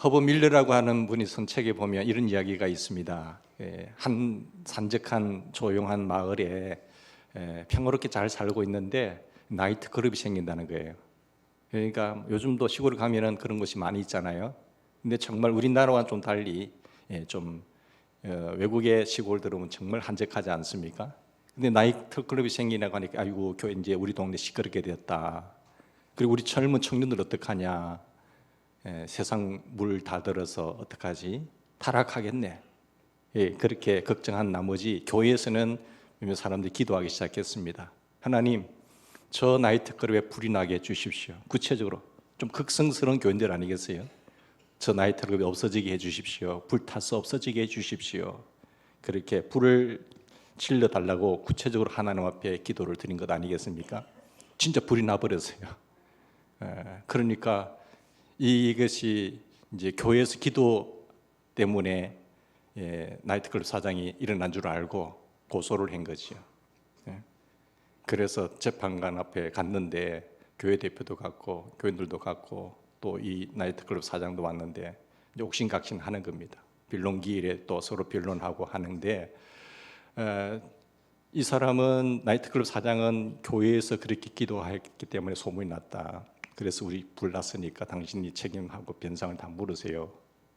허버 밀러라고 하는 분이 쓴 책에 보면 이런 이야기가 있습니다. 한 산적한 조용한 마을에 평화롭게 잘 살고 있는데 나이트 클럽이 생긴다는 거예요. 그러니까 요즘도 시골에 가면은 그런 곳이 많이 있잖아요. 근데 정말 우리나라와 좀 달리 좀 외국의 시골 들어오면 정말 한적하지 않습니까? 근데 나이트 클럽이 생기나고 하니까 아이고 교회 이제 우리 동네 시끄럽게 됐다. 그리고 우리 젊은 청년들 어떡하냐? 세상 물 다 들어서 어떡하지? 타락하겠네. 그렇게 걱정한 나머지 교회에서는 몇몇 사람들이 기도하기 시작했습니다. 하나님, 저 나이트클럽에 불이 나게 해주십시오. 구체적으로 좀 극성스러운 교인들 아니겠어요? 저 나이트클럽이 없어지게 해주십시오. 불타서 없어지게 해주십시오. 그렇게 불을 질러달라고 구체적으로 하나님 앞에 기도를 드린 것 아니겠습니까? 진짜 불이 나버렸어요. 그러니까 이것이 이제 교회에서 기도 때문에 나이트클럽 사장이 일어난 줄 알고 고소를 한 거죠. 그래서 재판관 앞에 갔는데 교회 대표도 갔고 교인들도 갔고 또 이 나이트클럽 사장도 왔는데 이제 옥신각신 하는 겁니다. 변론기일에 또 서로 변론하고 하는데 이 사람은 나이트클럽 사장은 교회에서 그렇게 기도했기 때문에 소문이 났다. 그래서 우리 불났으니까 당신이 책임하고 변상을 다 물으세요.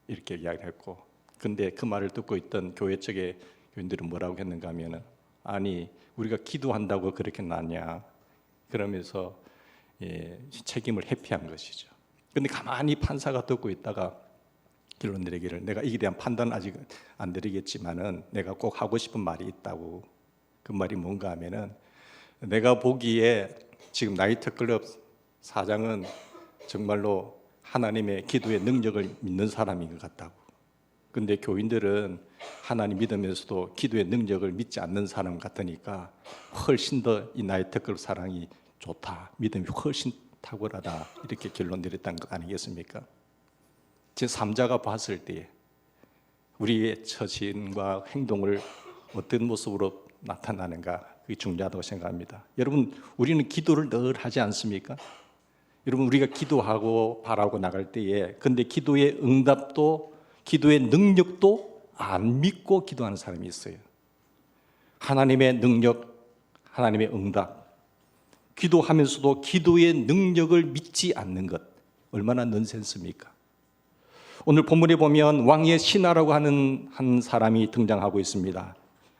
이렇게 이야기를 했고, 근데 그 말을 듣고 있던 교회 측의 교인들은 뭐라고 했는가 하면은 아니 우리가 기도한다고 그렇게 났냐 그러면서 책임을 회피한 것이죠. 근데 가만히 판사가 듣고 있다가 결론 내리기를 내가 이에 대한 판단은 아직 안 드리겠지만은 내가 꼭 하고 싶은 말이 있다고. 그 말이 뭔가 하면은 내가 보기에 지금 나이트클럽 사장은 정말로 하나님의 기도의 능력을 믿는 사람인 것 같다고. 근데 교인들은 하나님 믿으면서도 기도의 능력을 믿지 않는 사람 같으니까 훨씬 더 이 나이트클럽 사랑이 좋다. 믿음이 훨씬 탁월하다. 이렇게 결론 내렸다는 것 아니겠습니까? 제 3자가 봤을 때 우리의 처신과 행동을 어떤 모습으로 나타나는가 그게 중요하다고 생각합니다. 여러분, 우리는 기도를 늘 하지 않습니까? 여러분, 우리가 기도하고 바라고 나갈 때에 근데 기도의 응답도 기도의 능력도 안 믿고 기도하는 사람이 있어요. 하나님의 능력, 하나님의 응답, 기도하면서도 기도의 능력을 믿지 않는 것 얼마나 넌센스입니까? 오늘 본문에 보면 왕의 신하라고 하는 한 사람이 등장하고 있습니다.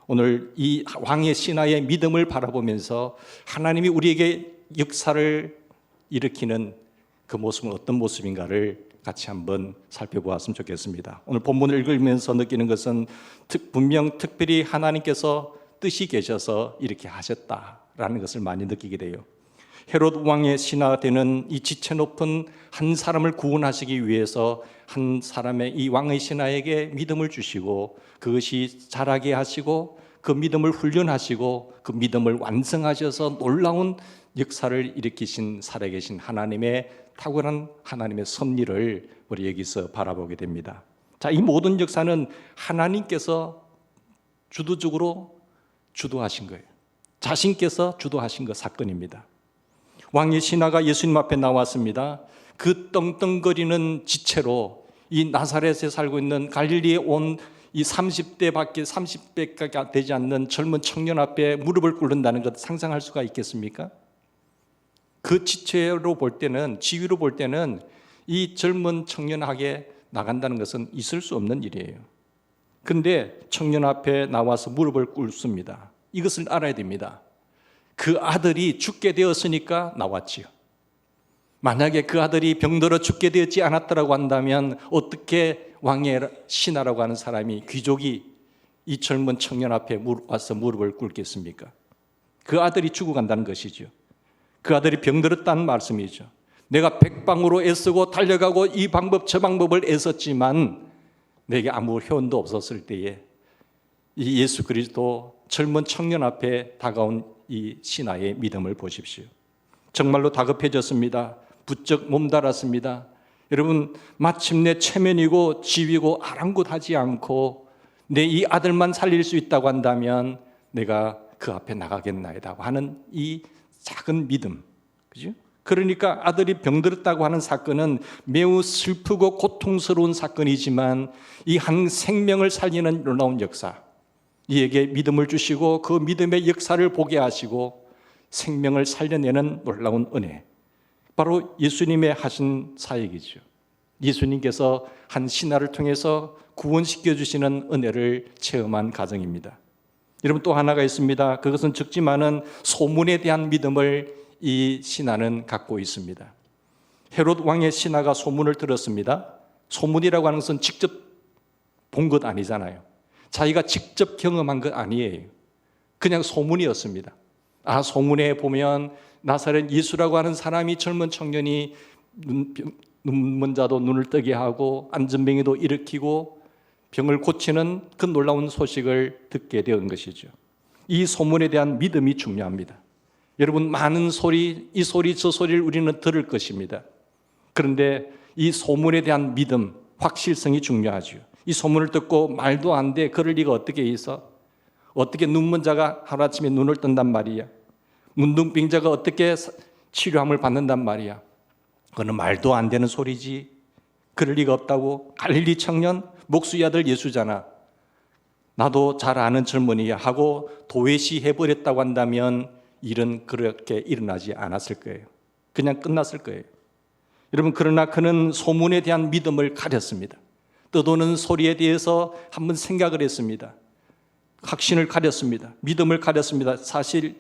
오늘 이 왕의 신하의 믿음을 바라보면서 하나님이 우리에게 역사를 일으키는 그 모습은 어떤 모습인가를 같이 한번 살펴보았으면 좋겠습니다. 오늘 본문을 읽으면서 느끼는 것은 분명 특별히 하나님께서 뜻이 계셔서 이렇게 하셨다라는 것을 많이 느끼게 돼요. 헤롯 왕의 신하가 되는 이 지체 높은 한 사람을 구원하시기 위해서 한 사람의 이 왕의 신하에게 믿음을 주시고 그것이 자라게 하시고 그 믿음을 훈련하시고 그 믿음을 완성하셔서 놀라운 역사를 일으키신 살아계신 하나님의 탁월한 하나님의 섭리를 우리 여기서 바라보게 됩니다. 자, 이 모든 역사는 하나님께서 주도적으로 주도하신 거예요. 자신께서 주도하신 그 사건입니다. 왕의 신하가 예수님 앞에 나왔습니다. 그 떵떵거리는 지체로 이 나사렛에 살고 있는 갈릴리에 온 이 30대가 되지 않는 젊은 청년 앞에 무릎을 꿇는다는 것 상상할 수가 있겠습니까? 그 지체로 볼 때는, 지위로 볼 때는 이 젊은 청년에게 나간다는 것은 있을 수 없는 일이에요. 그런데 청년 앞에 나와서 무릎을 꿇습니다. 이것을 알아야 됩니다. 그 아들이 죽게 되었으니까 나왔지요. 만약에 그 아들이 병들어 죽게 되었지 않았더라고 한다면 어떻게 왕의 신하라고 하는 사람이 귀족이 이 젊은 청년 앞에 와서 무릎을 꿇겠습니까? 그 아들이 죽어간다는 것이죠. 그 아들이 병들었다는 말씀이죠. 내가 백방으로 애쓰고 달려가고 이 방법 저 방법을 애썼지만 내게 아무 효험도 없었을 때에 이 예수 그리스도 젊은 청년 앞에 다가온 이 신하의 믿음을 보십시오. 정말로 다급해졌습니다. 부쩍 몸달았습니다. 여러분, 마침내 체면이고 지위고 아랑곳하지 않고 내 이 아들만 살릴 수 있다고 한다면 내가 그 앞에 나가겠나이다 하는 이 작은 믿음, 그죠? 그러니까 아들이 병들었다고 하는 사건은 매우 슬프고 고통스러운 사건이지만 이 한 생명을 살리는 놀라운 역사, 이에게 믿음을 주시고 그 믿음의 역사를 보게 하시고 생명을 살려내는 놀라운 은혜, 바로 예수님의 하신 사역이죠. 예수님께서 한 신하를 통해서 구원시켜 주시는 은혜를 체험한 가정입니다. 여러분, 또 하나가 있습니다. 그것은 적지만은 소문에 대한 믿음을 이 신하는 갖고 있습니다. 헤롯 왕의 신하가 소문을 들었습니다. 소문이라고 하는 것은 직접 본 것 아니잖아요. 자기가 직접 경험한 것 아니에요. 그냥 소문이었습니다. 소문에 보면 나사렛 예수라고 하는 사람이, 젊은 청년이 눈먼 자도 눈을 뜨게 하고 안전병이도 일으키고 병을 고치는 그 놀라운 소식을 듣게 된 것이죠. 이 소문에 대한 믿음이 중요합니다. 여러분, 많은 소리, 이 소리 저 소리를 우리는 들을 것입니다. 그런데 이 소문에 대한 믿음, 확실성이 중요하죠. 이 소문을 듣고 말도 안 돼, 그럴 리가 어떻게 있어? 어떻게 눈먼 자가 하루아침에 눈을 뜬단 말이야? 문둥병자가 어떻게 치료함을 받는단 말이야? 그거는 말도 안 되는 소리지. 그럴 리가 없다고. 갈릴리 청년, 목수의 아들 예수잖아. 나도 잘 아는 젊은이야 하고 도외시 해버렸다고 한다면 일은 그렇게 일어나지 않았을 거예요. 그냥 끝났을 거예요. 여러분, 그러나 그는 소문에 대한 믿음을 가렸습니다. 떠도는 소리에 대해서 한번 생각을 했습니다. 확신을 가렸습니다. 믿음을 가렸습니다.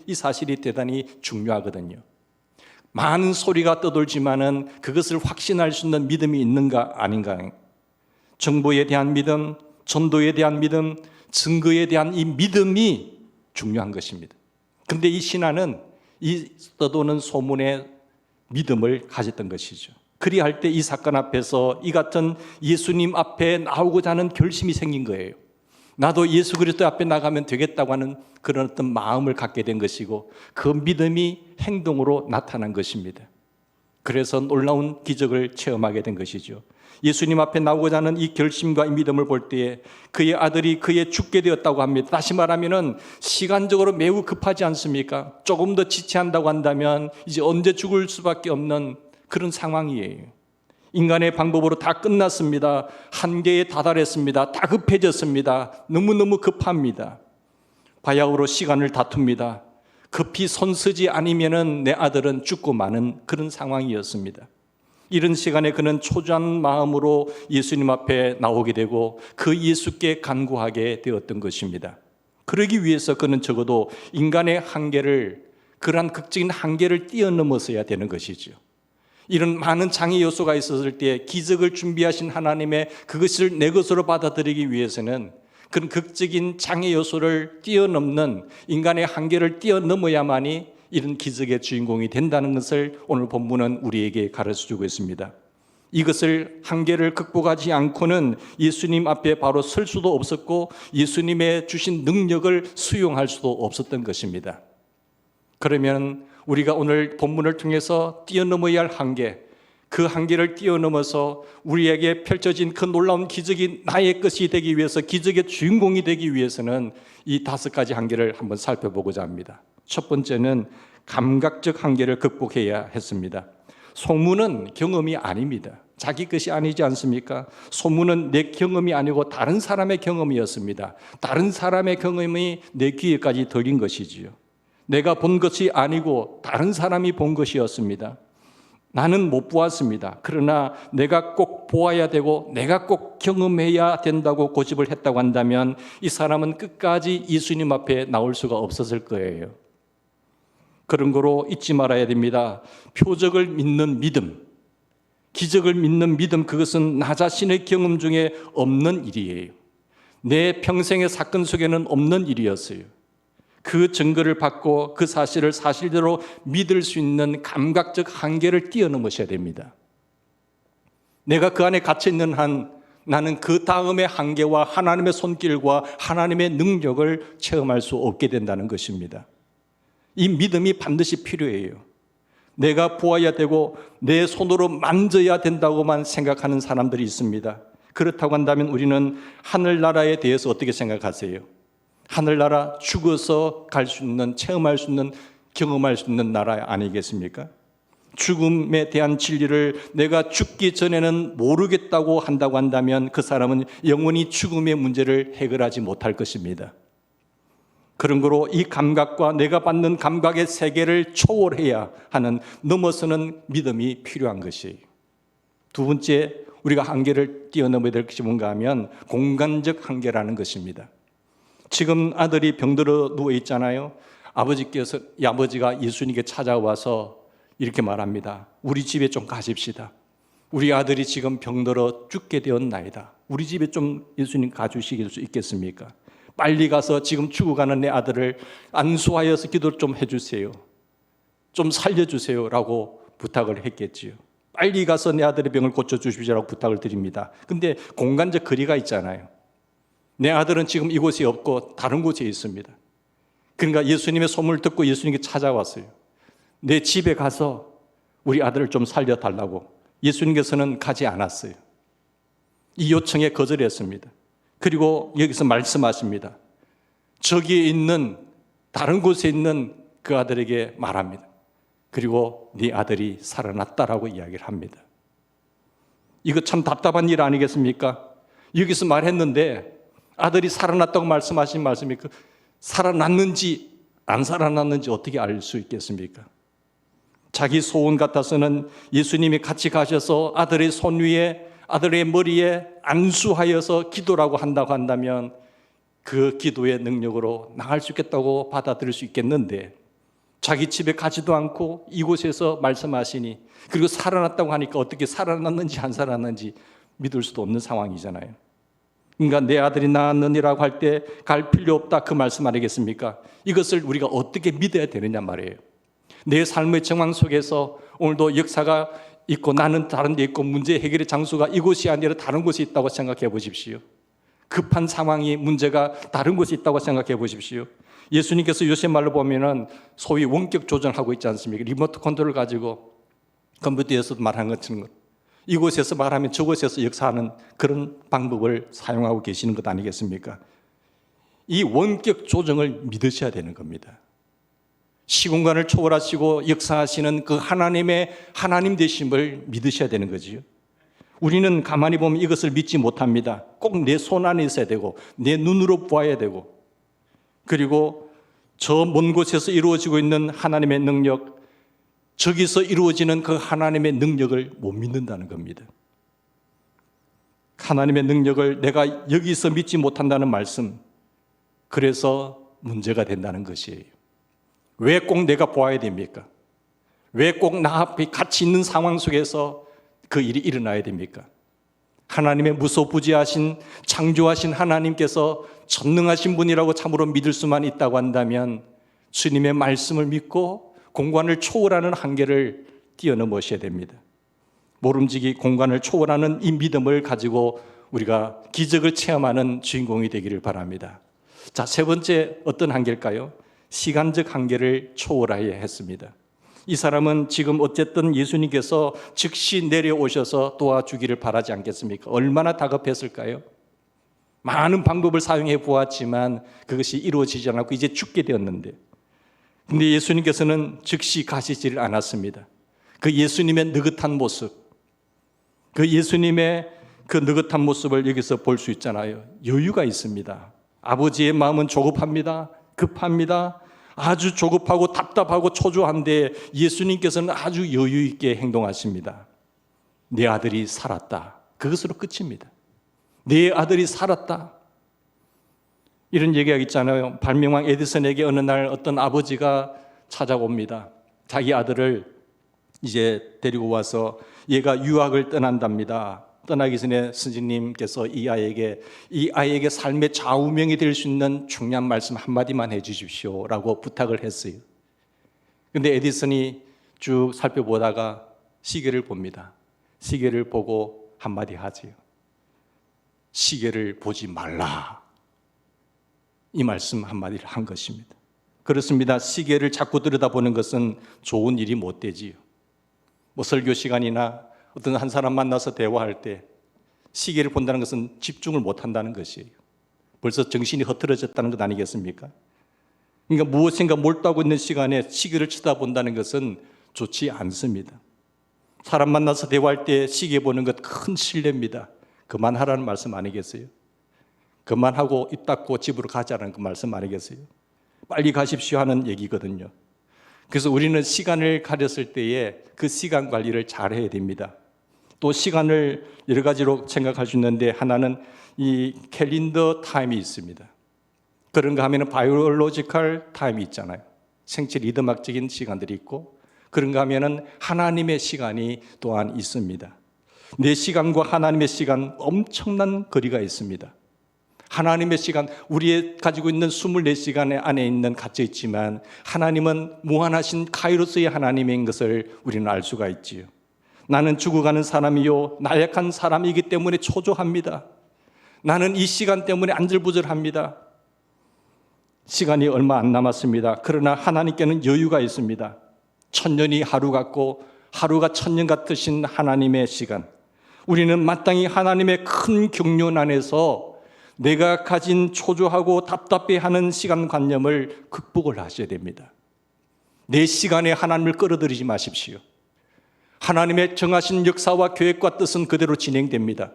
이 사실이 대단히 중요하거든요. 많은 소리가 떠돌지만은 그것을 확신할 수 있는 믿음이 있는가 아닌가. 정보에 대한 믿음, 전도에 대한 믿음, 증거에 대한 이 믿음이 중요한 것입니다. 그런데 이 신하는 이 떠도는 소문에 믿음을 가졌던 것이죠. 그리할 때 이 사건 앞에서 이 같은 예수님 앞에 나오고자 하는 결심이 생긴 거예요. 나도 예수 그리스도 앞에 나가면 되겠다고 하는 그런 어떤 마음을 갖게 된 것이고, 그 믿음이 행동으로 나타난 것입니다. 그래서 놀라운 기적을 체험하게 된 것이죠. 예수님 앞에 나오고자 하는 이 결심과 이 믿음을 볼 때에 그의 아들이 그의 죽게 되었다고 합니다. 다시 말하면 시간적으로 매우 급하지 않습니까? 조금 더 지체한다고 한다면 이제 언제 죽을 수밖에 없는 그런 상황이에요. 인간의 방법으로 다 끝났습니다. 한계에 다다랐습니다. 다급해졌습니다. 너무너무 급합니다. 바야흐로 시간을 다툽니다. 급히 손쓰지 않으면 내 아들은 죽고 마는 그런 상황이었습니다. 이런 시간에 그는 초조한 마음으로 예수님 앞에 나오게 되고 그 예수께 간구하게 되었던 것입니다. 그러기 위해서 그는 적어도 인간의 한계를, 그러한 극적인 한계를 뛰어넘어서야 되는 것이죠. 이런 많은 장애 요소가 있었을 때 기적을 준비하신 하나님의 그것을 내 것으로 받아들이기 위해서는 그런 극적인 장애 요소를 뛰어넘는, 인간의 한계를 뛰어넘어야만이 이런 기적의 주인공이 된다는 것을 오늘 본문은 우리에게 가르쳐주고 있습니다. 이것을, 한계를 극복하지 않고는 예수님 앞에 바로 설 수도 없었고 예수님의 주신 능력을 수용할 수도 없었던 것입니다. 그러면 우리가 오늘 본문을 통해서 뛰어넘어야 할 한계, 그 한계를 뛰어넘어서 우리에게 펼쳐진 그 놀라운 기적이 나의 것이 되기 위해서, 기적의 주인공이 되기 위해서는 이 5가지 한계를 한번 살펴보고자 합니다. 첫 번째는 감각적 한계를 극복해야 했습니다. 소문은 경험이 아닙니다. 자기 것이 아니지 않습니까? 소문은 내 경험이 아니고 다른 사람의 경험이었습니다. 다른 사람의 경험이 내 귀에까지 들린 것이지요. 내가 본 것이 아니고 다른 사람이 본 것이었습니다. 나는 못 보았습니다. 그러나 내가 꼭 보아야 되고 내가 꼭 경험해야 된다고 고집을 했다고 한다면 이 사람은 끝까지 예수님 앞에 나올 수가 없었을 거예요. 그런 거로 잊지 말아야 됩니다. 표적을 믿는 믿음, 기적을 믿는 믿음, 그것은 나 자신의 경험 중에 없는 일이에요. 내 평생의 사건 속에는 없는 일이었어요. 그 증거를 받고 그 사실을 사실대로 믿을 수 있는 감각적 한계를 뛰어넘으셔야 됩니다. 내가 그 안에 갇혀 있는 한 나는 그 다음의 한계와 하나님의 손길과 하나님의 능력을 체험할 수 없게 된다는 것입니다. 이 믿음이 반드시 필요해요. 내가 보아야 되고 내 손으로 만져야 된다고만 생각하는 사람들이 있습니다. 그렇다고 한다면 우리는 하늘나라에 대해서 어떻게 생각하세요? 하늘나라, 죽어서 갈 수 있는, 체험할 수 있는, 경험할 수 있는 나라 아니겠습니까? 죽음에 대한 진리를 내가 죽기 전에는 모르겠다고 한다고 한다면 그 사람은 영원히 죽음의 문제를 해결하지 못할 것입니다. 그런 거로 이 감각과 내가 받는 감각의 세계를 초월해야 하는, 넘어서는 믿음이 필요한 것이에요. 두 번째, 우리가 한계를 뛰어넘어야 될 것이 뭔가 하면 공간적 한계라는 것입니다. 지금 아들이 병들어 누워 있잖아요. 아버지가 예수님께 찾아와서 이렇게 말합니다. 우리 집에 좀 가십시다. 우리 아들이 지금 병들어 죽게 되었나이다. 우리 집에 좀 예수님 가주실 수 있겠습니까? 빨리 가서 지금 죽어가는 내 아들을 안수하여서 기도를 좀 해주세요. 좀 살려주세요 라고 부탁을 했겠지요. 빨리 가서 내 아들의 병을 고쳐주십시오라고 부탁을 드립니다. 근데 공간적 거리가 있잖아요. 내 아들은 지금 이곳에 없고 다른 곳에 있습니다. 그러니까 예수님의 소문을 듣고 예수님께 찾아왔어요. 내 집에 가서 우리 아들을 좀 살려달라고. 예수님께서는 가지 않았어요. 이 요청에 거절했습니다. 그리고 여기서 말씀하십니다. 저기에 있는, 다른 곳에 있는 그 아들에게 말합니다. 그리고 네 아들이 살아났다라고 이야기를 합니다. 이거 참 답답한 일 아니겠습니까? 여기서 말했는데 아들이 살아났다고 말씀하신 말씀이 살아났는지 안 살아났는지 어떻게 알 수 있겠습니까? 자기 소원 같아서는 예수님이 같이 가셔서 아들의 손 위에, 아들의 머리에 안수하여서 기도라고 한다고 한다면 그 기도의 능력으로 나갈 수 있겠다고 받아들일 수 있겠는데, 자기 집에 가지도 않고 이곳에서 말씀하시니, 그리고 살아났다고 하니까 어떻게 살아났는지 안 살아났는지 믿을 수도 없는 상황이잖아요. 그러니까 내 아들이 나았느니라고 할 때 갈 필요 없다, 그 말씀 아니겠습니까? 이것을 우리가 어떻게 믿어야 되느냐 말이에요. 내 삶의 정황 속에서 오늘도 역사가 있고 나는 다른 데 있고 문제 해결의 장소가 이곳이 아니라 다른 곳에 있다고 생각해 보십시오. 급한 상황이, 문제가 다른 곳에 있다고 생각해 보십시오. 예수님께서 요새 말로 보면은 소위 원격 조정하고 있지 않습니까? 리모트 컨트롤 가지고 컴퓨터에서도 말한 것처럼 이곳에서 말하면 저곳에서 역사하는 그런 방법을 사용하고 계시는 것 아니겠습니까? 이 원격 조정을 믿으셔야 되는 겁니다. 시공간을 초월하시고 역사하시는 그 하나님의 하나님 되심을 믿으셔야 되는 거지요. 우리는 가만히 보면 이것을 믿지 못합니다. 꼭 내 손 안에 있어야 되고 내 눈으로 보아야 되고, 그리고 저 먼 곳에서 이루어지고 있는 하나님의 능력, 저기서 이루어지는 그 하나님의 능력을 못 믿는다는 겁니다. 하나님의 능력을 내가 여기서 믿지 못한다는 말씀, 그래서 문제가 된다는 것이에요. 왜 꼭 내가 보아야 됩니까? 왜 꼭 나 앞에 같이 있는 상황 속에서 그 일이 일어나야 됩니까? 하나님의 무소부지하신 창조하신 하나님께서 전능하신 분이라고 참으로 믿을 수만 있다고 한다면 주님의 말씀을 믿고 공간을 초월하는 한계를 뛰어넘으셔야 됩니다. 모름지기 공간을 초월하는 이 믿음을 가지고 우리가 기적을 체험하는 주인공이 되기를 바랍니다. 자, 세 번째 어떤 한계일까요? 시간적 한계를 초월하여 했습니다. 이 사람은 지금 어쨌든 예수님께서 즉시 내려오셔서 도와주기를 바라지 않겠습니까? 얼마나 다급했을까요? 많은 방법을 사용해 보았지만 그것이 이루어지지 않았고 이제 죽게 되었는데, 근데 예수님께서는 즉시 가시지를 않았습니다. 그 예수님의 느긋한 모습, 그 예수님의 그 느긋한 모습을 여기서 볼 수 있잖아요. 여유가 있습니다. 아버지의 마음은 조급합니다. 급합니다. 아주 조급하고 답답하고 초조한데 예수님께서는 아주 여유 있게 행동하십니다. 내 아들이 살았다. 그것으로 끝입니다. 내 아들이 살았다. 이런 얘기가 있잖아요. 발명왕 에디슨에게 어느 날 어떤 아버지가 찾아옵니다. 자기 아들을 이제 데리고 와서 얘가 유학을 떠난답니다. 떠나기 전에 스님께서 이 아이에게 삶의 좌우명이 될 수 있는 중요한 말씀 한마디만 해 주십시오 라고 부탁을 했어요. 그런데 에디슨이 쭉 살펴보다가 시계를 봅니다. 시계를 보고 한마디 하지요. 시계를 보지 말라. 이 말씀 한마디를 한 것입니다. 그렇습니다. 시계를 자꾸 들여다보는 것은 좋은 일이 못 되지요. 뭐 설교 시간이나 어떤 한 사람 만나서 대화할 때 시계를 본다는 것은 집중을 못한다는 것이에요. 벌써 정신이 흐트러졌다는 것 아니겠습니까? 그러니까 무엇인가 몰두하고 있는 시간에 시계를 쳐다본다는 것은 좋지 않습니다. 사람 만나서 대화할 때 시계 보는 것 큰 신뢰입니다. 그만하라는 말씀 아니겠어요? 그만하고 입 닫고 집으로 가자는 그 말씀 아니겠어요? 빨리 가십시오 하는 얘기거든요. 그래서 우리는 시간을 가렸을 때에 그 시간 관리를 잘 해야 됩니다. 또 시간을 여러 가지로 생각할 수 있는데 하나는 이 캘린더 타임이 있습니다. 그런가 하면 바이올로지컬 타임이 있잖아요. 생체 리듬학적인 시간들이 있고, 그런가 하면 하나님의 시간이 또한 있습니다. 내 시간과 하나님의 시간 엄청난 거리가 있습니다. 하나님의 시간, 우리의 가지고 있는 24시간 안에 갇혀 있지만 하나님은 무한하신 카이로스의 하나님인 것을 우리는 알 수가 있지요. 나는 죽어가는 사람이요 나약한 사람이기 때문에 초조합니다. 나는 이 시간 때문에 안절부절합니다. 시간이 얼마 안 남았습니다. 그러나 하나님께는 여유가 있습니다. 1000년이 하루 같고 하루가 1000년 같으신 하나님의 시간, 우리는 마땅히 하나님의 큰 경륜 안에서 내가 가진 초조하고 답답해하는 시간관념을 극복을 하셔야 됩니다. 내 시간에 하나님을 끌어들이지 마십시오. 하나님의 정하신 역사와 계획과 뜻은 그대로 진행됩니다.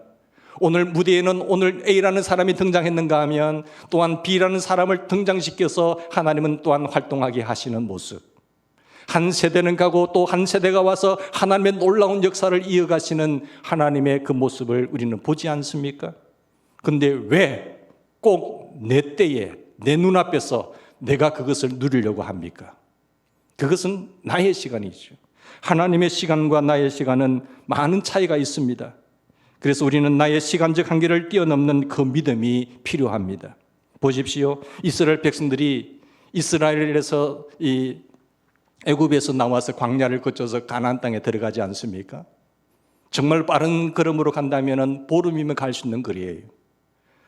오늘 무대에는 오늘 A라는 사람이 등장했는가 하면 또한 B라는 사람을 등장시켜서 하나님은 또한 활동하게 하시는 모습, 한 세대는 가고 또 한 세대가 와서 하나님의 놀라운 역사를 이어가시는 하나님의 그 모습을 우리는 보지 않습니까? 근데 왜 꼭 내 때에 내 눈앞에서 내가 그것을 누리려고 합니까? 그것은 나의 시간이죠. 하나님의 시간과 나의 시간은 많은 차이가 있습니다. 그래서 우리는 나의 시간적 한계를 뛰어넘는 그 믿음이 필요합니다. 보십시오. 이스라엘 백성들이 이스라엘에서 이 애굽에서 나와서 광야를 거쳐서 가나안 땅에 들어가지 않습니까? 정말 빠른 걸음으로 간다면 보름이면 갈 수 있는 거리예요.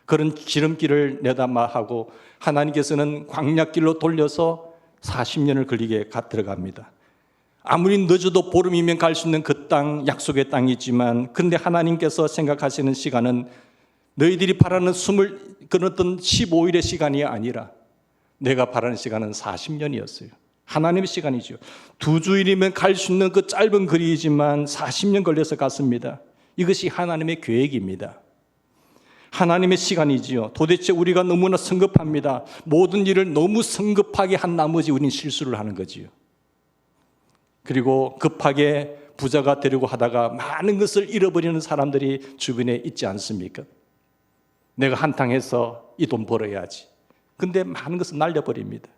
그런 지름길을 내담아 하고 하나님께서는 광야길로 돌려서 40년을 걸리게 들어갑니다. 아무리 늦어도 보름이면 갈 수 있는 그 땅, 약속의 땅이지만, 그런데 하나님께서 생각하시는 시간은 너희들이 바라는 그랬던 15일의 시간이 아니라 내가 바라는 시간은 40년이었어요. 하나님의 시간이죠. 2주일이면 갈 수 있는 그 짧은 거리이지만 40년 걸려서 갔습니다. 이것이 하나님의 계획입니다. 하나님의 시간이지요. 도대체 우리가 너무나 성급합니다. 모든 일을 너무 성급하게 한 나머지 우리는 실수를 하는 거지요. 그리고 급하게 부자가 되려고 하다가 많은 것을 잃어버리는 사람들이 주변에 있지 않습니까? 내가 한탕해서 이 돈 벌어야지. 근데 많은 것을 날려버립니다.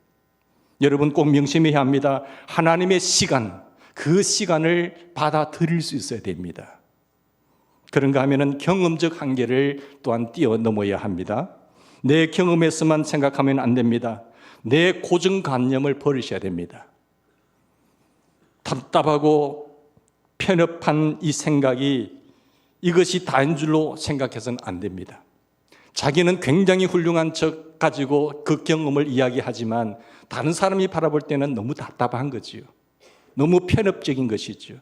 여러분 꼭 명심해야 합니다. 하나님의 시간, 그 시간을 받아들일 수 있어야 됩니다. 그런가 하면은 경험적 한계를 또한 뛰어넘어야 합니다. 내 경험에서만 생각하면 안 됩니다. 내 고정관념을 버리셔야 됩니다. 답답하고 편협한 이 생각이 이것이 다인 줄로 생각해서는 안 됩니다. 자기는 굉장히 훌륭한 척 가지고 그 경험을 이야기하지만 다른 사람이 바라볼 때는 너무 답답한 거지요. 너무 편협적인 것이죠.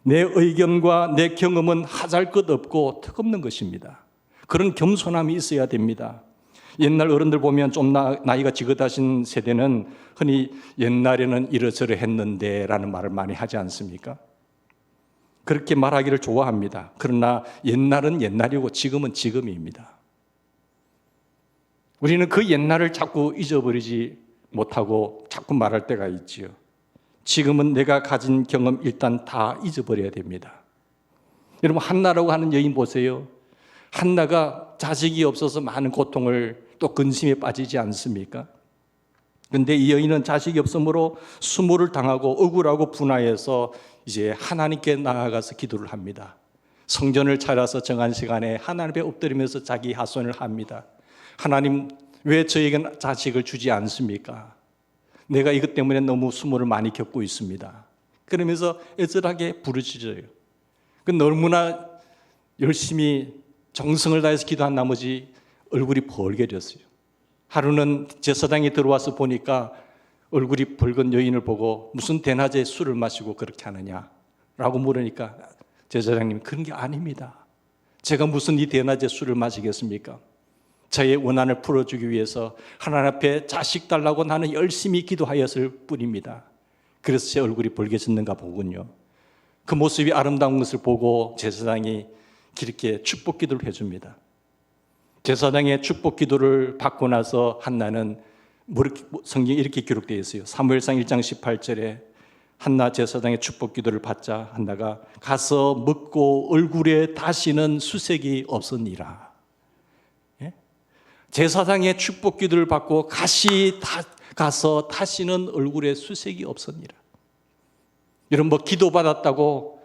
내 의견과 내 경험은 하잘 것 없고 턱없는 것입니다. 그런 겸손함이 있어야 됩니다. 옛날 어른들 보면 좀 나이가 지긋하신 세대는 흔히 옛날에는 이러저러 했는데 라는 말을 많이 하지 않습니까? 그렇게 말하기를 좋아합니다. 그러나 옛날은 옛날이고 지금은 지금입니다. 우리는 그 옛날을 자꾸 잊어버리지 못하고 자꾸 말할 때가 있지요. 지금은 내가 가진 경험 일단 다 잊어버려야 됩니다. 여러분 한나라고 하는 여인 보세요. 한나가 자식이 없어서 많은 고통을 또 근심에 빠지지 않습니까? 그런데 이 여인은 자식이 없으므로 수모를 당하고 억울하고 분하여서 이제 하나님께 나아가서 기도를 합니다. 성전을 차려서 정한 시간에 하나님 앞에 엎드리면서 자기 하소연을 합니다. 하나님 왜 저에게 자식을 주지 않습니까? 내가 이것 때문에 너무 수모를 많이 겪고 있습니다. 그러면서 애절하게 부르짖어요. 너무나 열심히 정성을 다해서 기도한 나머지 얼굴이 벌게졌어요. 하루는 제사장이 들어와서 보니까 얼굴이 붉은 여인을 보고 무슨 대낮에 술을 마시고 그렇게 하느냐라고 물으니까 제사장님이 그런 게 아닙니다. 제가 무슨 이 대낮에 술을 마시겠습니까? 저의 원한을 풀어주기 위해서 하나님 앞에 자식 달라고 나는 열심히 기도하였을 뿐입니다. 그래서 제 얼굴이 벌게졌는가 보군요. 그 모습이 아름다운 것을 보고 제사장이 그렇게 축복 기도를 해줍니다. 제사장의 축복 기도를 받고 나서 한나는 성경에 이렇게 기록되어 있어요. 사무엘상 1장 18절에 한나 제사장의 축복 기도를 받자 한나가 가서 먹고 얼굴에 다시는 수색이 없으니라. 예? 제사장의 축복 기도를 받고 가서 다시는 얼굴에 수색이 없으니라. 여러분 뭐 기도 받았다고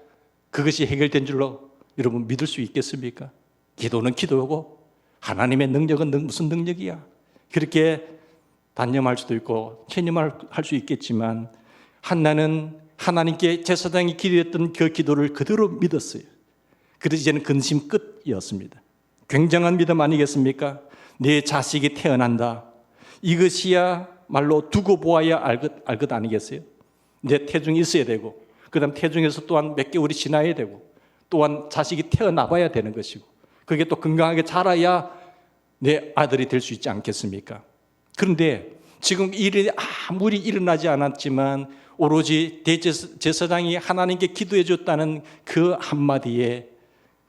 그것이 해결된 줄로 여러분 믿을 수 있겠습니까? 기도는 기도고 하나님의 능력은 무슨 능력이야? 그렇게 단념할 수도 있고 체념할 수 있겠지만 한나는 하나님께 제사장이 기도했던 그 기도를 그대로 믿었어요. 그래서 이제는 근심 끝이었습니다. 굉장한 믿음 아니겠습니까? 내 자식이 태어난다. 이것이야말로 두고 보아야 알 것 아니겠어요? 내 태중이 있어야 되고 그 다음 태중에서 또한 몇 개월이 지나야 되고 또한 자식이 태어나 봐야 되는 것이고 그게 또 건강하게 자라야 내 아들이 될 수 있지 않겠습니까? 그런데 지금 일이 아무리 일어나지 않았지만 오로지 대제사장이 하나님께 기도해 줬다는 그 한마디에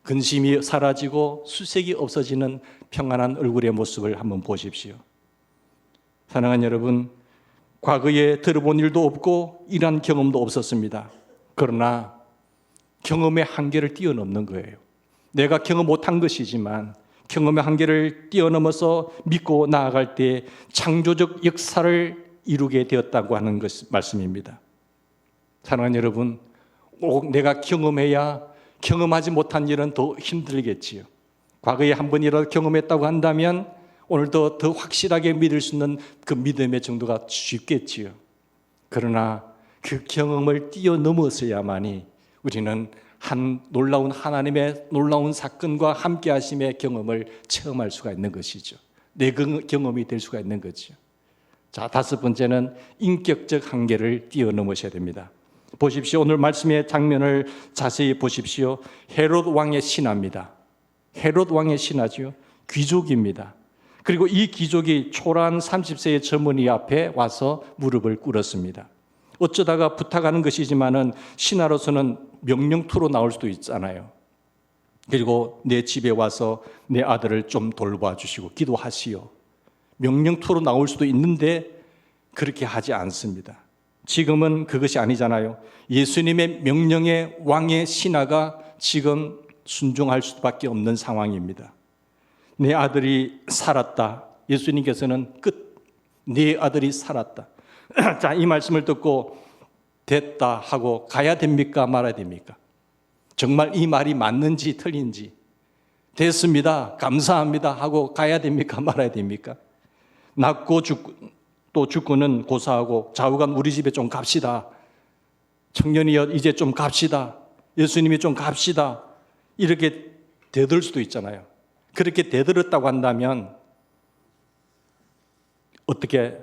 근심이 사라지고 수색이 없어지는 평안한 얼굴의 모습을 한번 보십시오. 사랑하는 여러분, 과거에 들어본 일도 없고 일한 경험도 없었습니다. 그러나 경험의 한계를 뛰어넘는 거예요. 내가 경험 못한 것이지만 경험의 한계를 뛰어넘어서 믿고 나아갈 때 창조적 역사를 이루게 되었다고 하는 말씀입니다. 사랑하는 여러분, 꼭 내가 경험해야 경험하지 못한 일은 더 힘들겠지요. 과거에 한 번이라도 경험했다고 한다면 오늘도 더 확실하게 믿을 수 있는 그 믿음의 정도가 쉽겠지요. 그러나 그 경험을 뛰어넘었어야만이 우리는 놀라운 하나님의 놀라운 사건과 함께 하심의 경험을 체험할 수가 있는 것이죠. 내 경험이 될 수가 있는 거죠. 자, 다섯 번째는 인격적 한계를 뛰어넘으셔야 됩니다. 보십시오. 오늘 말씀의 장면을 자세히 보십시오. 헤롯 왕의 신하입니다. 헤롯 왕의 신하죠. 귀족입니다. 그리고 이 귀족이 초라한 30세의 젊은이 앞에 와서 무릎을 꿇었습니다. 어쩌다가 부탁하는 것이지만은 신하로서는 명령투로 나올 수도 있잖아요. 그리고 내 집에 와서 내 아들을 좀 돌봐 주시고 기도하시오. 명령투로 나올 수도 있는데 그렇게 하지 않습니다. 지금은 그것이 아니잖아요. 예수님의 명령에 왕의 신하가 지금 순종할 수밖에 없는 상황입니다. 내 아들이 살았다. 예수님께서는 내 아들이 살았다. 자, 이 말씀을 듣고 됐다 하고 가야 됩니까? 말아야 됩니까? 정말 이 말이 맞는지 틀린지 됐습니다. 감사합니다 하고 가야 됩니까? 말아야 됩니까? 낳고 또 죽고는 고사하고 좌우간 우리 집에 좀 갑시다. 청년이여 이제 좀 갑시다. 예수님이 좀 갑시다. 이렇게 대들 수도 있잖아요. 그렇게 대들었다고 한다면 어떻게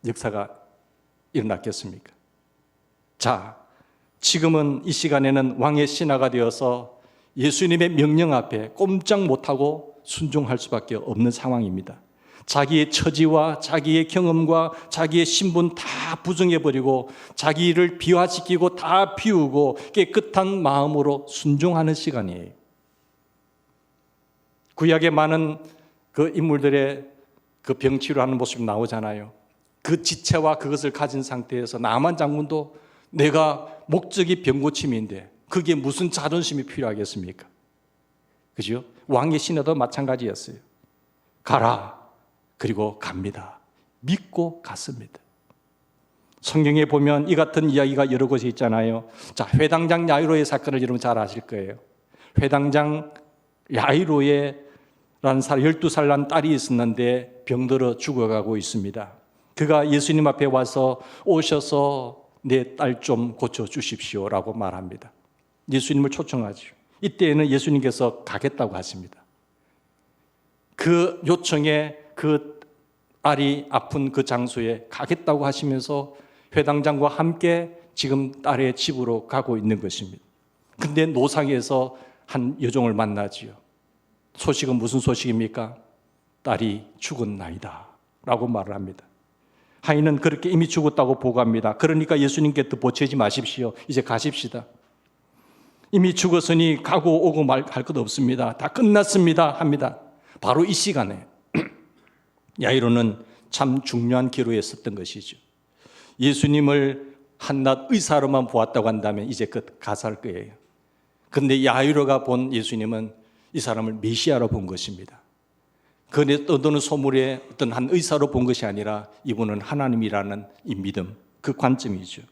역사가 일어났겠습니까? 자, 지금은 이 시간에는 왕의 신하가 되어서 예수님의 명령 앞에 꼼짝 못하고 순종할 수밖에 없는 상황입니다. 자기의 처지와 자기의 경험과 자기의 신분 다 부정해버리고 자기를 비화시키고 다 비우고 깨끗한 마음으로 순종하는 시간이에요. 구약의 많은 그 인물들의 그 병치료하는 모습이 나오잖아요. 그 지체와 그것을 가진 상태에서 나만 장군도 내가 목적이 병고침인데 그게 무슨 자존심이 필요하겠습니까? 그죠? 왕의 신하도 마찬가지였어요. 가라. 그리고 갑니다. 믿고 갔습니다. 성경에 보면 이 같은 이야기가 여러 곳에 있잖아요. 자, 회당장 야이로의 사건을 여러분 잘 아실 거예요. 회당장 야이로라는 사람 12살 난 딸이 있었는데 병들어 죽어가고 있습니다. 그가 예수님 앞에 와서 오셔서 내 딸 좀 고쳐주십시오 라고 말합니다. 예수님을 초청하죠. 이때에는 예수님께서 가겠다고 하십니다. 그 요청에 그 딸이 아픈 그 장소에 가겠다고 하시면서 회당장과 함께 지금 딸의 집으로 가고 있는 것입니다. 근데 노상에서 한 여종을 만나지요. 소식은 무슨 소식입니까? 딸이 죽었나이다 라고 말을 합니다. 하인은 그렇게 이미 죽었다고 보고합니다. 그러니까 예수님께 더 보채지 마십시오. 이제 가십시다. 이미 죽었으니 가고 오고 말 할 것 없습니다. 다 끝났습니다 합니다. 바로 이 시간에 야이로는 참 중요한 기로에 섰던 것이죠. 예수님을 한낱 의사로만 보았다고 한다면 이제 끝 가살 거예요. 그런데 야이로가 본 예수님은 이 사람을 메시아로 본 것입니다. 그에 떠도는 소문에 어떤 한 의사로 본 것이 아니라 이분은 하나님이라는 이 믿음, 그 관점이죠.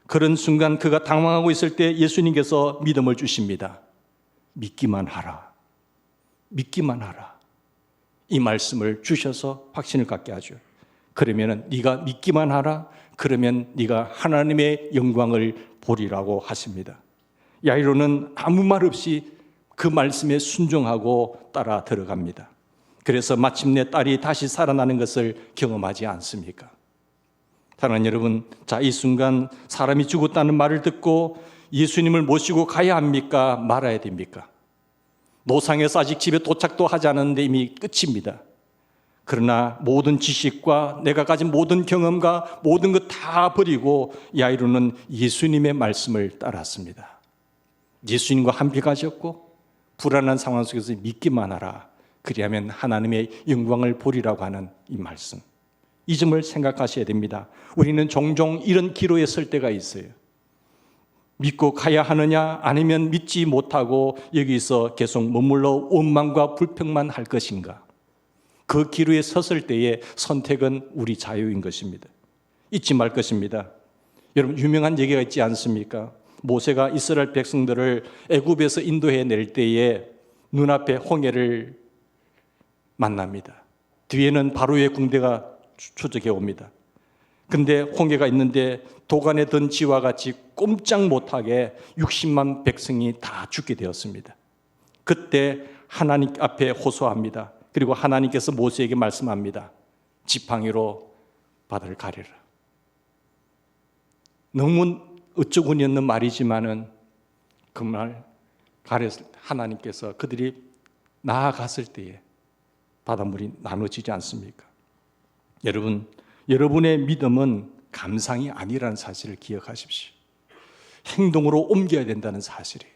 그런 순간 그가 당황하고 있을 때 예수님께서 믿음을 주십니다. 믿기만 하라. 믿기만 하라. 이 말씀을 주셔서 확신을 갖게 하죠. 그러면 네가 믿기만 하라. 그러면 네가 하나님의 영광을 보리라고 하십니다. 야이로는 아무 말 없이 그 말씀에 순종하고 따라 들어갑니다. 그래서 마침내 딸이 다시 살아나는 것을 경험하지 않습니까? 사랑하는 여러분, 자, 이 순간 사람이 죽었다는 말을 듣고 예수님을 모시고 가야 합니까? 말아야 됩니까? 노상에서 아직 집에 도착도 하지 않았는데 이미 끝입니다. 그러나 모든 지식과 내가 가진 모든 경험과 모든 것 다 버리고 야이로는 예수님의 말씀을 따랐습니다. 예수님과 함께 가셨고 불안한 상황 속에서 믿기만 하라. 그리하면 하나님의 영광을 보리라고 하는 이 말씀. 이 점을 생각하셔야 됩니다. 우리는 종종 이런 기로에 설 때가 있어요. 믿고 가야 하느냐 아니면 믿지 못하고 여기서 계속 머물러 원망과 불평만 할 것인가. 그 기로에 섰을 때의 선택은 우리 자유인 것입니다. 잊지 말 것입니다. 여러분 유명한 얘기가 있지 않습니까? 모세가 이스라엘 백성들을 애굽에서 인도해 낼 때에 눈앞에 홍해를 만납니다. 뒤에는 바로의 군대가 추적해 옵니다. 근데 홍해가 있는데 도간에 든 지와 같이 꼼짝 못하게 60만 백성이 다 죽게 되었습니다. 그때 하나님 앞에 호소합니다. 그리고 하나님께서 모세에게 말씀합니다. 지팡이로 바다를 가리라. 너무 어처구니 없는 말이지만은 그 말 가렸을 때 하나님께서 그들이 나아갔을 때에 바닷물이 나눠지지 않습니까? 여러분, 여러분의 믿음은 감상이 아니라는 사실을 기억하십시오. 행동으로 옮겨야 된다는 사실이에요.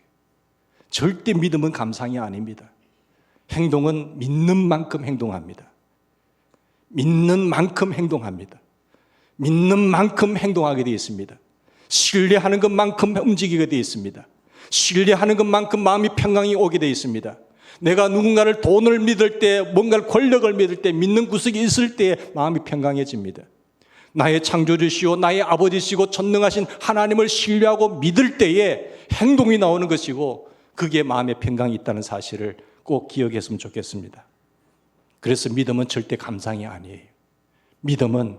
절대 믿음은 감상이 아닙니다. 행동은 믿는 만큼 행동합니다. 믿는 만큼 행동합니다. 믿는 만큼 행동하게 되어 있습니다. 신뢰하는 것만큼 움직이게 되어 있습니다. 신뢰하는 것만큼 마음이 평강이 오게 되어 있습니다. 내가 누군가를 돈을 믿을 때, 뭔가를 권력을 믿을 때, 믿는 구석이 있을 때 마음이 평강해집니다. 나의 창조주시오, 나의 아버지시고 전능하신 하나님을 신뢰하고 믿을 때에 행동이 나오는 것이고 그게 마음의 평강이 있다는 사실을 꼭 기억했으면 좋겠습니다. 그래서 믿음은 절대 감상이 아니에요. 믿음은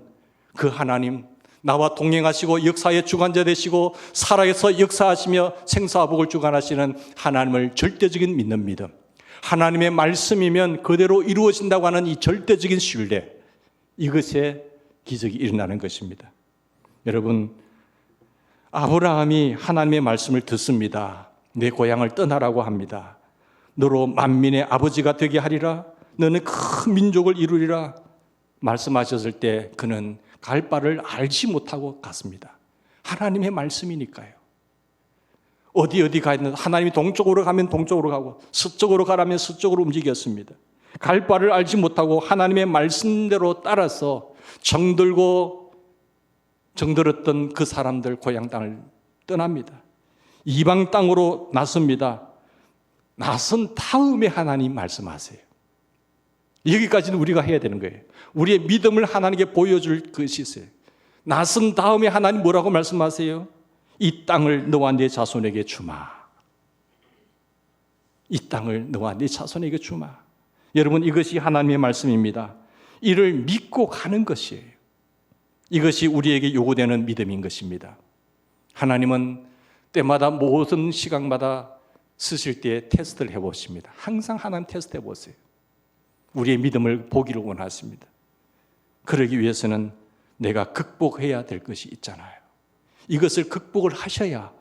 그 하나님, 나와 동행하시고 역사의 주관자 되시고 살아서 역사하시며 생사복을 주관하시는 하나님을 절대적인 믿는 믿음, 하나님의 말씀이면 그대로 이루어진다고 하는 이 절대적인 신뢰, 이것에 기적이 일어나는 것입니다. 여러분, 아브라함이 하나님의 말씀을 듣습니다. 내 고향을 떠나라고 합니다. 너로 만민의 아버지가 되게 하리라. 너는 큰 민족을 이루리라. 말씀하셨을 때 그는 갈 바를 알지 못하고 갔습니다. 하나님의 말씀이니까요. 어디 가야 되는, 하나님이 동쪽으로 가면 동쪽으로 가고 서쪽으로 가라면 서쪽으로 움직였습니다. 갈 바를 알지 못하고 하나님의 말씀대로 따라서 정들었던 그 사람들 고향 땅을 떠납니다. 이방 땅으로 나섭니다. 나선 다음에 하나님 말씀하세요. 여기까지는 우리가 해야 되는 거예요. 우리의 믿음을 하나님께 보여줄 것이 있어요. 나선 다음에 하나님 뭐라고 말씀하세요? 이 땅을 너와 네 자손에게 주마. 이 땅을 너와 네 자손에게 주마. 여러분, 이것이 하나님의 말씀입니다. 이를 믿고 가는 것이에요. 이것이 우리에게 요구되는 믿음인 것입니다. 하나님은 때마다 모든 시간마다 쓰실 때 테스트를 해보십니다. 항상 하나님 테스트 해보세요. 우리의 믿음을 보기를 원하십니다. 그러기 위해서는 내가 극복해야 될 것이 있잖아요. 이것을 극복을 하셔야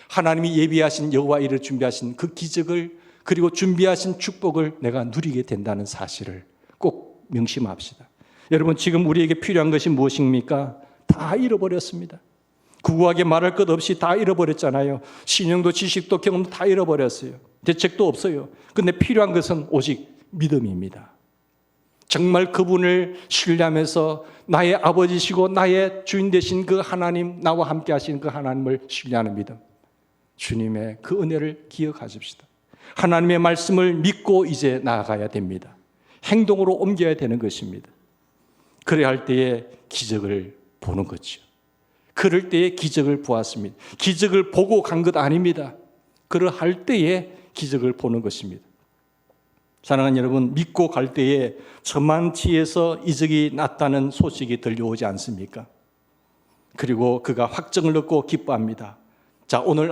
하나님이 예비하신 여호와 이를 준비하신 그 기적을, 그리고 준비하신 축복을 내가 누리게 된다는 사실을 꼭 명심합시다. 여러분, 지금 우리에게 필요한 것이 무엇입니까? 다 잃어버렸습니다. 구구하게 말할 것 없이 다 잃어버렸잖아요. 신용도 지식도 경험도 다 잃어버렸어요. 대책도 없어요. 근데 필요한 것은 오직 믿음입니다. 정말 그분을 신뢰하면서 나의 아버지시고 나의 주인 되신 그 하나님, 나와 함께 하신 그 하나님을 신뢰하는 믿음. 주님의 그 은혜를 기억하십시다. 하나님의 말씀을 믿고 이제 나아가야 됩니다. 행동으로 옮겨야 되는 것입니다. 그래야 할 때에 기적을 보는 거죠. 그럴 때에 기적을 보았습니다. 기적을 보고 간 것 아닙니다. 그러할 때에 기적을 보는 것입니다. 사랑하는 여러분, 믿고 갈 때에 저만치에서 이적이 났다는 소식이 들려오지 않습니까? 그리고 그가 확정을 얻고 기뻐합니다. 자, 오늘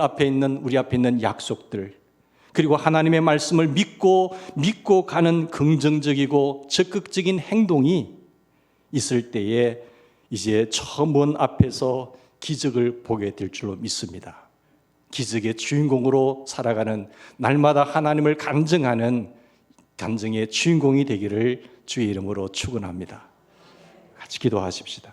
우리 앞에 있는 약속들, 그리고 하나님의 말씀을 믿고 가는 긍정적이고 적극적인 행동이 있을 때에 이제 저 먼 앞에서 기적을 보게 될 줄로 믿습니다. 기적의 주인공으로 살아가는, 날마다 하나님을 간증하는 간증의 주인공이 되기를 주의 이름으로 축원합니다. 같이 기도하십시다.